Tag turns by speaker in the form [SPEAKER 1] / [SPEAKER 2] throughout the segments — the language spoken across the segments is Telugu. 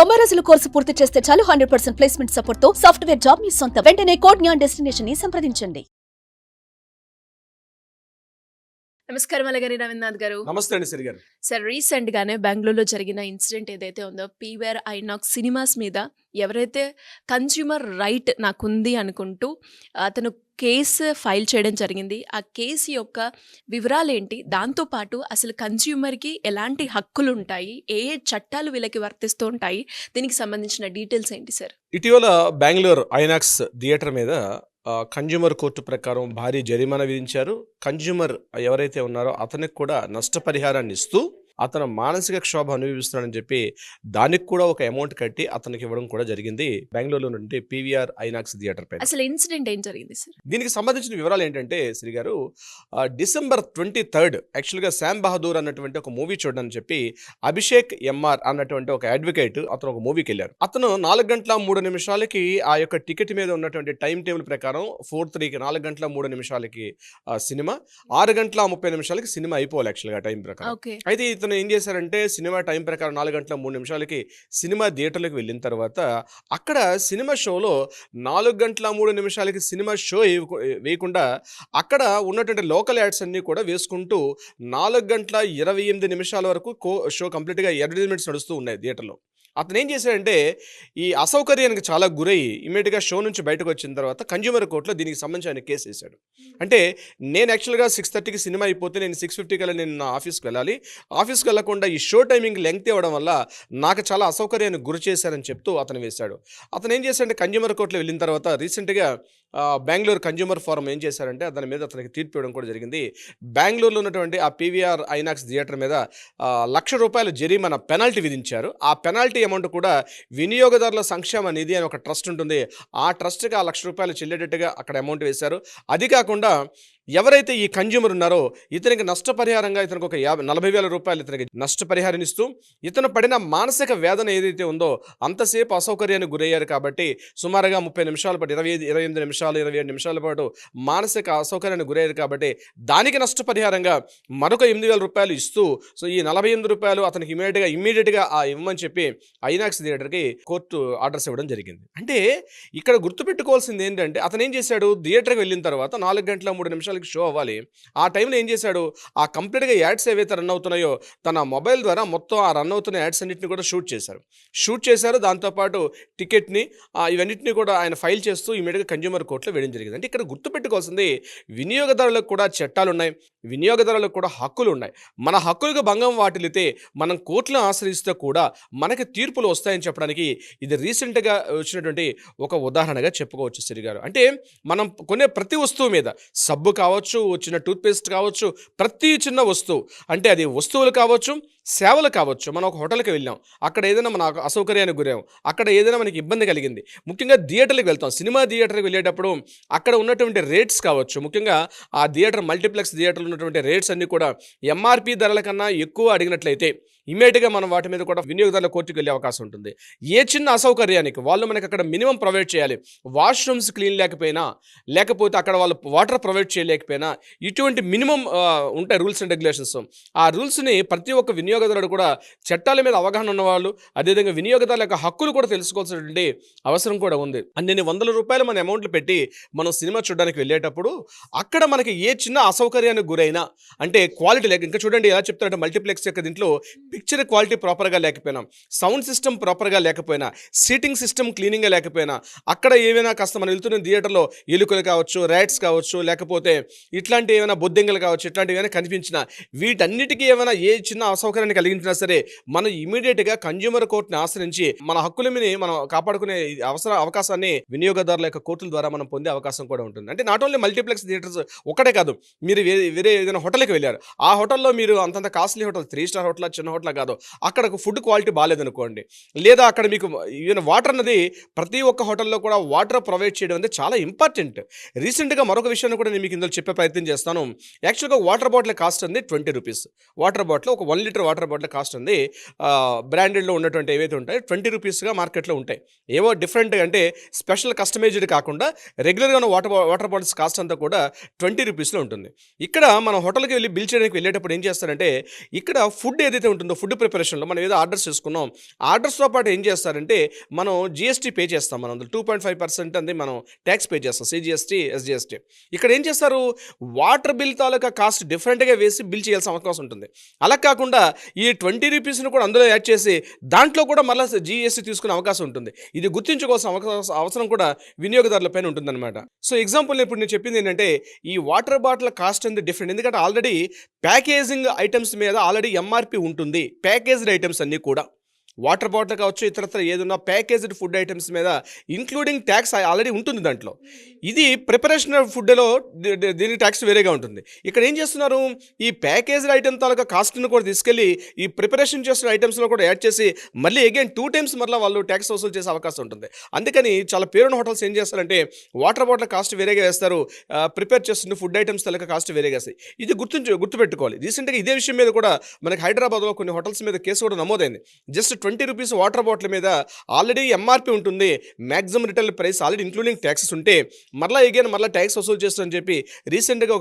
[SPEAKER 1] 90 రోజుల కోర్సు పూర్తి చేస్తే చాలు 100% ప్లేస్మెంట్ సపోర్ట్ తో సాఫ్ట్వేర్ జాబ్ మీ సొంతం. వెంటనే కోడ్ జ్ఞాన్ డెస్టినేషన్ ని సంప్రదించండి.
[SPEAKER 2] నమస్కారం అలగారి రవీంద్రనాథ్ గారు.
[SPEAKER 3] నమస్తే అండి సిరి గారు.
[SPEAKER 2] సార్, రీసెంట్ గానే బెంగళూరులో జరిగిన ఇన్సిడెంట్ ఏదైతే ఉందో పీవీఆర్ ఐనాక్స్ సినిమాస్ మీద ఎవరైతే కన్స్యూమర్ రైట్ నాకుంది అనుకుంటూ అతను కేసు ఫైల్ చేయడం జరిగింది. ఆ కేసు యొక్క వివరాలు ఏంటి, దాంతోపాటు అసలు కన్స్యూమర్కి ఎలాంటి హక్కులు ఉంటాయి, ఏ ఏ చట్టాలు వీళ్ళకి వర్తిస్తూ ఉంటాయి, దీనికి సంబంధించిన డీటెయిల్స్ ఏంటి సార్?
[SPEAKER 3] ఇటీవల బెంగళూరు ఐనాక్స్ థియేటర్ మీద కన్జ్యూమర్ కోర్టు ప్రకారం భారీ జరిమానా విధించారు. కన్జ్యూమర్ ఎవరైతే ఉన్నారో అతనికి కూడా నష్టపరిహారాన్ని ఇస్తూ అతను మానసిక క్షోభ అనుభవిస్తున్నాడని చెప్పి దానికి కూడా ఒక అమౌంట్ కట్టి అతనికి ఇవ్వడం కూడా జరిగింది బెంగళూరులో నుండి పీవీఆర్ ఐనాక్స్ థియేటర్ పైన.
[SPEAKER 2] అసలు ఇన్సిడెంట్ ఏం జరిగింది సార్?
[SPEAKER 3] దీనికి సంబంధించిన వివరాలు ఏంటంటే శ్రీ గారు, December 23 యాక్చువల్గా శామ్ బహదూర్ అన్నటువంటి ఒక మూవీ చూడని చెప్పి అభిషేక్ ఎంఆర్ అన్నటువంటి ఒక అడ్వకేట్ అతను ఒక మూవీకి వెళ్ళారు. అతను 4 గంటల 3 నిమిషాలకి ఆ యొక్క టికెట్ మీద ఉన్నటువంటి టైం టేబుల్ ప్రకారం 4:03కి 4 గంటల 3 నిమిషాలకి సినిమా, 6 గంటల 30 నిమిషాలకి సినిమా అయిపోవాలి యాక్చువల్గా టైం ప్రకారం. అయితే ఇతను ఏం చేశారంటే సినిమా టైం ప్రకారం 4 గంటల 3 నిమిషాలకి సినిమా థియేటర్లోకి వెళ్ళిన తర్వాత అక్కడ సినిమా షోలో 4 గంటల 3 నిమిషాలకి సినిమా షో వేయకుండా అక్కడ ఉన్నటువంటి లోకల్ యాడ్స్ అన్నీ కూడా వేసుకుంటూ 4 గంటల 28 నిమిషాల వరకు షో కంప్లీట్గా అడ్వర్టైజ్మెంట్స్ నడుస్తూ ఉన్నాయి థియేటర్లో. అతను ఏం చేశాడంటే ఈ అసౌకర్యానికి చాలా గురై ఇమీడియట్గా షో నుంచి బయటకు వచ్చిన తర్వాత కన్జ్యూమర్ కోర్టులో దీనికి సంబంధించి ఆయన కేసు వేశాడు. అంటే నేను యాక్చువల్గా 6:30కి సినిమా అయిపోతే నేను 6:50 కల్లా నేను నా ఆఫీస్కి వెళ్ళాలి, ఆఫీస్కి వెళ్లకుండా ఈ షో టైమింగ్ లెంగ్త్ ఇవ్వడం వల్ల నాకు చాలా అసౌకర్యానికి గురి చేశారని చెప్తూ అతను వేశాడు. అతను ఏం చేశాడంటే కన్జ్యూమర్ కోర్టులో వెళ్ళిన తర్వాత రీసెంట్గా బెంగళూరు కన్జ్యూమర్ ఫోరం ఏం చేశారంటే దాని మీద అతనికి తీర్పు ఇవ్వడం కూడా జరిగింది. బెంగళూరులో ఉన్నటువంటి ఆ పీవీఆర్ ఐనాక్స్ థియేటర్ మీద ₹1,00,000 జరిమానా పెనాల్టీ విధించారు. ఆ పెనాల్టీ అమౌంట్ కూడా వినియోగదారుల సంక్షేమ నిధి అని ఒక ట్రస్ట్ ఉంటుంది, ఆ ట్రస్ట్కి ఆ ₹1,00,000 చెల్లేటట్టుగా అక్కడ అమౌంట్ వేశారు. అది కాకుండా ఎవరైతే ఈ కన్జ్యూమర్ ఉన్నారో ఇతనికి నష్టపరిహారంగా ఇతనికి ఒక ₹40,000 ఇతనికి నష్టపరిహారం ఇస్తూ ఇతను పడిన మానసిక వేదన ఏదైతే ఉందో అంతసేపు అసౌకర్యానికి గురయ్యారు కాబట్టి సుమారుగా 30 నిమిషాల పాటు 28 నిమిషాలు 27 నిమిషాల పాటు మానసిక అసౌకర్యానికి గురయ్యారు కాబట్టి దానికి నష్టపరిహారంగా మరొక ₹8,000 ఇస్తూ సో ఈ ₹48 అతనికి ఇమ్మీడియట్గా ఇవ్వమని చెప్పి ఐనాక్స్ థియేటర్కి కోర్టు ఆర్డర్స్ ఇవ్వడం జరిగింది. అంటే ఇక్కడ గుర్తుపెట్టుకోవాల్సింది ఏంటంటే అతను ఏం చేశాడు, థియేటర్కి వెళ్ళిన తర్వాత 4 గంటల 3 నిమిషాలు షో అవ్వాలి. ఆ టైంలో ఏం చేశాడు, ఆ కంప్లీట్గా యాడ్స్ ఏవైతే రన్ అవుతున్నాయో తన మొబైల్ ద్వారా మొత్తం ఆ రన్ అవుతున్న యాడ్స్ అన్నింటినీ కూడా షూట్ చేశారు. దాంతోపాటు టికెట్ని ఇవన్నింటినీ కూడా ఆయన ఫైల్ చేస్తూ ఇమీడియట్గా కన్జ్యూమర్ కోర్టులో వేయడం జరిగింది. అంటే ఇక్కడ గుర్తుపెట్టుకోవాల్సింది వినియోగదారులకు కూడా చట్టాలు ఉన్నాయి, వినియోగదారులకు కూడా హక్కులు ఉన్నాయి. మన హక్కులకు భంగం వాటిల్లితే మనం కోర్టులను ఆశ్రయిస్తే కూడా మనకి తీర్పులు వస్తాయని చెప్పడానికి ఇది రీసెంట్గా వచ్చినటువంటి ఒక ఉదాహరణగా చెప్పుకోవచ్చు సిరి గారు. అంటే మనం కొనే ప్రతి వస్తువు మీద సబ్బు కావచ్చు, చిన్న టూత్పేస్ట్ కావచ్చు, ప్రతి చిన్న వస్తువు అంటే అది వస్తువులు కావచ్చు, సేవలు కావచ్చు. మనం ఒక హోటల్కి వెళ్ళాం, అక్కడ ఏదైనా మన అసౌకర్యానికి గురాం, అక్కడ ఏదైనా మనకి ఇబ్బంది కలిగింది, ముఖ్యంగా థియేటర్కి వెళ్తాం, సినిమా థియేటర్కి వెళ్ళేటప్పుడు అక్కడ ఉన్నటువంటి రేట్స్ కావచ్చు, ముఖ్యంగా ఆ థియేటర్ మల్టీప్లెక్స్ థియేటర్లో ఉన్నటువంటి రేట్స్ అన్నీ కూడా ఎంఆర్పి ధరల కన్నా ఎక్కువ అడిగినట్లయితే ఇమీడియట్గా మనం వాటి మీద కూడా వినియోగదారుల కోర్టుకు వెళ్ళే అవకాశం ఉంటుంది. ఏ చిన్న అసౌకర్యానికి వాళ్ళు మనకి అక్కడ మినిమం ప్రొవైడ్ చేయాలి, వాష్రూమ్స్ క్లీన్ లేకపోయినా, లేకపోతే అక్కడ వాళ్ళు వాటర్ ప్రొవైడ్ చేయలేకపోయినా ఇటువంటి మినిమం ఉంటాయి రూల్స్ అండ్ రెగ్యులేషన్స్. ఆ రూల్స్ని ప్రతి ఒక్క వినియోగదారుడు కూడా చట్టాల మీద అవగాహన ఉన్నవాళ్ళు, అదేవిధంగా వినియోగదారుల యొక్క హక్కులు కూడా తెలుసుకోవాల్సినటువంటి అవసరం కూడా ఉంది. అన్ని ₹100 మన అమౌంట్లు పెట్టి మనం సినిమా చూడడానికి వెళ్ళేటప్పుడు అక్కడ మనకి ఏ చిన్న అసౌకర్యానికి గురైనా, అంటే క్వాలిటీ లేక, ఇంకా చూడండి ఎలా చెప్తారంటే మల్టీప్లెక్స్ యొక్క దీంట్లో పిక్చర్ క్వాలిటీ ప్రాపర్గా లేకపోయినా, సౌండ్ సిస్టమ్ ప్రాపర్గా లేకపోయినా, సీటింగ్ సిస్టమ్ క్లీనింగ్గా లేకపోయినా, అక్కడ ఏమైనా కాస్త మనం వెళ్తున్న థియేటర్లో ఎలుకలు కావచ్చు, రైట్స్ కావచ్చు, లేకపోతే ఇట్లాంటి ఏమైనా బొద్దింగలు కావచ్చు, ఇట్లాంటివి ఏమైనా కనిపించినా, వీటన్నిటికీ ఏమైనా ఏ చిన్న అసౌకర్యాన్ని కలిగించినా సరే మనం ఇమీడియట్గా కన్జ్యూమర్ కోర్టుని ఆశ్రయించి మన హక్కులని మనం కాపాడుకునే అవకాశాన్ని వినియోగదారుల యొక్క కోర్టుల ద్వారా మనం పొందే అవకాశం కూడా ఉంటుంది. అంటే నాట్ ఓన్లీ మల్టీప్లెక్స్ థియేటర్స్ ఒకటే కాదు, మీరు వేరే ఏదైనా హోటల్కి వెళ్ళారు, ఆ హోటల్లో మీరు అంతంత కాస్ట్లీ హోటల్, 3 స్టార్ హోటల్, చిన్న హోటల్ కాదు, అక్కడ ఫుడ్ క్వాలిటీ బాగాలేదనుకోండి, లేదా అక్కడ మీకు ఈవెన్ వాటర్ అన్నది ప్రతి ఒక్క హోటల్లో కూడా వాటర్ ప్రొవైడ్ చేయడం అనేది చాలా ఇంపార్టెంట్. రీసెంట్గా మరొక విషయాన్ని కూడా నేను మీకు ఇందులో చెప్పే ప్రయత్నం చేస్తాను. యాక్చువల్గా వాటర్ బాటిల్ కాస్ట్ అనేది ₹20. వాటర్ బాటిల్, ఒక 1 లీటర్ వాటర్ బాటిల్ కాస్ట్ ఉంది బ్రాండెడ్లో ఉన్నటువంటి ఏవైతే ఉంటాయో 20 రూపీస్గా మార్కెట్లో ఉంటాయి. ఏవో డిఫరెంట్గా అంటే స్పెషల్ కస్టమైజ్డ్ కాకుండా రెగ్యులర్గా ఉన్న వాటర్ బాటిల్స్ కాస్ట్ అంతా కూడా 20 రూపీస్లో ఉంటుంది. ఇక్కడ మనం హోటల్కి వెళ్ళి బిల్ చేయడానికి వెళ్ళేటప్పుడు ఏం చేస్తారంటే ఇక్కడ ఫుడ్ ఏదైతే ఉంటుందో ఫుడ్ ప్రిపరేషన్లో మనం ఏదో ఆర్డర్స్ చేసుకున్నాం, ఆర్డర్స్తో పాటు ఏం చేస్తారంటే మనం జిఎస్టీ పే చేస్తాం. మనం 2.5% అనేది మనం ట్యాక్స్ పే చేస్తాం, సిజిఎస్టీ, ఎస్జిఎస్టీ. ఇక్కడ ఏం చేస్తారు, వాటర్ బిల్ తాలూకా కాస్ట్ డిఫరెంట్గా వేసి బిల్ చేయాల్సిన అవకాశం ఉంటుంది. అలా కాకుండా ఈ 20 రూపీస్ని కూడా అందులో యాడ్ చేసి దాంట్లో కూడా మళ్ళీ జిఎస్టీ తీసుకునే అవకాశం ఉంటుంది. ఇది గుర్తించుకోవాల్సిన అవసరం కూడా వినియోగదారులపైన ఉంటుందన్నమాట. సో ఎగ్జాంపుల్ ఇప్పుడు నేను చెప్పింది ఏంటంటే ఈ వాటర్ బాటిల్ కాస్ట్ అనేది డిఫరెంట్, ఎందుకంటే ఆల్రెడీ ప్యాకేజింగ్ ఐటమ్స్ మీద ఆల్రెడీ ఎంఆర్పి ఉంటుంది. ప్యాకేజ్డ్ ఐటమ్స్ అన్నీ కూడా వాటర్ బాటిల్ కావచ్చు, ఇతరత్ర ఏదైనా ప్యాకేజ్డ్ ఫుడ్ ఐటమ్స్ మీద ఇంక్లూడింగ్ ట్యాక్స్ ఆల్రెడీ ఉంటుంది దాంట్లో. ఇది ప్రిపరేషన్ ఫుడ్లో దీని ట్యాక్స్ వేరేగా ఉంటుంది. ఇక్కడ ఏం చేస్తున్నారు, ఈ ప్యాకేజ్డ్ ఐటమ్ తాలూకా కాస్ట్ని కూడా తీసుకెళ్ళి ఈ ప్రిపరేషన్ చేస్తున్న ఐటమ్స్లో కూడా యాడ్ చేసి మళ్ళీ అగైన్ 2 times మళ్ళీ వాళ్ళు ట్యాక్స్ వసూలు చేసే అవకాశం ఉంటుంది. అందుకని చాలా పేరున్న హోటల్స్ ఏం చేస్తారంటే వాటర్ బాటిల్ కాస్ట్ వేరేగా వేస్తారు, ప్రిపేర్ చేస్తున్న ఫుడ్ ఐటమ్స్ తాలూకా కాస్ట్ వేరేగా వేస్తాయి. ఇది గుర్తుపెట్టుకోవాలి. రీసెంట్గా ఇదే విషయం మీద కూడా మనకి హైదరాబాద్లో కొన్ని హోటల్స్ మీద కేసు కూడా నమోదైంది. జస్ట్ 20 రూపీస్ వాటర్ బాటిల్ మీద ఆల్రెడీ ఎంఆర్పి ఉంటుంది, maximum retail price already including taxes ఉంటే మళ్ళీ ట్యాక్స్ వసూలు చేస్తుందని చెప్పి రీసెంట్గా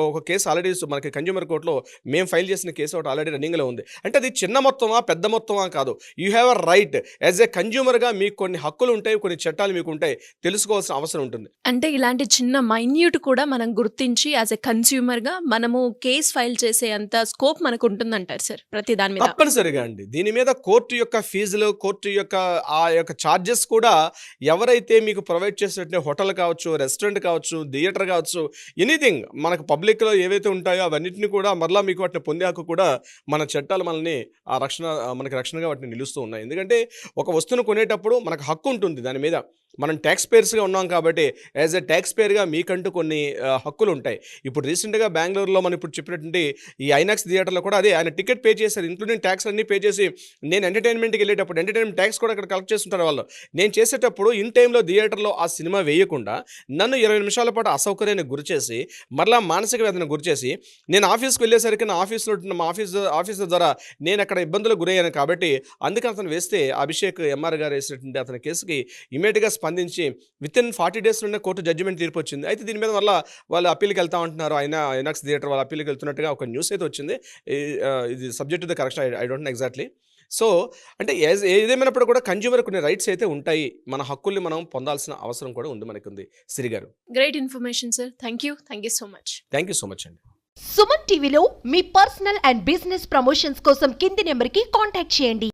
[SPEAKER 3] ఒక కేసు ఆల్రెడీ మనకి కన్జ్యూమర్ కోర్టులో మేము ఫైల్ చేసిన కేసు ఒకటి ఆల్రెడీ రన్నింగ్లో ఉంది. అంటే అది చిన్న మొత్తమా పెద్ద మొత్తమా కాదు, you have a right as a కన్జ్యూమర్గా మీకు కొన్ని హక్కులు ఉంటాయి, కొన్ని చట్టాలు మీకు ఉంటాయి, తెలుసుకోవాల్సిన అవసరం ఉంటుంది.
[SPEAKER 2] అంటే ఇలాంటి చిన్న మైన్యూట్ కూడా మనం గుర్తించి యాజ్ ఎ కన్స్యూమర్గా మనము కేస్ ఫైల్ చేసే అంత స్కోప్ మనకు ఉంటుందంటారు సార్ ప్రతి దాని మీద?
[SPEAKER 3] తప్పనిసరిగా అండి. దీని మీద కోర్టు యొక్క ఫీజులు, కోర్టు యొక్క ఆ యొక్క ఛార్జెస్ కూడా ఎవరైతే మీకు ప్రొవైడ్ చేసేటట్టు హోటల్ కావచ్చు, రెస్టారెంట్ కావచ్చు, థియేటర్ కావచ్చు, ఎనీథింగ్ మనకు పబ్లిక్లో ఏవైతే ఉంటాయో అవన్నిటిని కూడా మరలా మీకు వాటిని పొందే హక్కు కూడా మన చట్టాలు మనల్ని మనకి రక్షణగా వాటిని నిలుస్తూ ఉన్నాయి. ఎందుకంటే ఒక వస్తువును కొనేటప్పుడు మనకు హక్కు ఉంటుంది దాని మీద. మనం ట్యాక్స్ పేయర్స్గా ఉన్నాం కాబట్టి యాజ్ ఎ ట్యాక్స్ పేయర్గా మీకంటూ కొన్ని హక్కులు ఉంటాయి. ఇప్పుడు రీసెంట్గా బెంగళూరులో మనం ఇప్పుడు చెప్పినటువంటి ఈ ఐనాక్స్ థియేటర్లో కూడా అదే ఆయన టికెట్ పే చేశారు, ఇంక్లూడింగ్ ట్యాక్స్ అన్నీ పే చేసి నేను ఎంటర్టైన్మెంట్కి వెళ్ళేటప్పుడు ఎంటర్టైన్మెంట్ ట్యాక్స్ కూడా అక్కడ కలెక్ట్ చేస్తుంటారు వాళ్ళు. నేను చేసేటప్పుడు ఇన్ టైంలో థియేటర్లో ఆ సినిమా వేయకుండా నన్ను 20 నిమిషాల పాటు అసౌకర్యానికి గురిచేసి మరలా మానసిక వేదన గురిచేసి నేను ఆఫీస్కి వెళ్ళేసరికి నా ఆఫీసర్ ద్వారా నేను అక్కడ ఇబ్బందులకు గురయ్యాను. కాబట్టి అందుకని అతను వేస్తే అభిషేక్ ఎంఆర్ గారు వేసినటువంటి అతని కేసుకి ఇమీడియట్గా స్పందించి వితిన్ 40 daysలోనే కోర్టు జడ్జిమెంట్ తీర్పు వచ్చింది. అయితే దీని మీద వల్ల వాళ్ళు అప్పీల్కి వెళ్తా ఉంటున్నారు. ఐనాక్స్ థియేటర్ వాళ్ళు అప్పీల్కి వెళ్తున్నట్టుగా ఒక న్యూస్ అయితే వచ్చింది. ఇది subject to the correction, I don't know exactly. So అంటే ఏదేమైనప్పుడు కూడా కన్జ్యూమర్ కొన్ని రైట్స్ అయితే ఉంటాయి, మన హక్కుల్ని మనం పొందాల్సిన అవసరం కూడా ఉంది మనకు ఉంది. సిరి గారు,
[SPEAKER 2] great information sir. Thank you so much.
[SPEAKER 3] Thank you so much అండి.
[SPEAKER 4] సుమన్ టీవీలో మీ పర్సనల్ అండ్ బిజినెస్ ప్రమోషన్స్ కోసం కింది నెంబర్కి కాంటాక్ట్ చేయండి.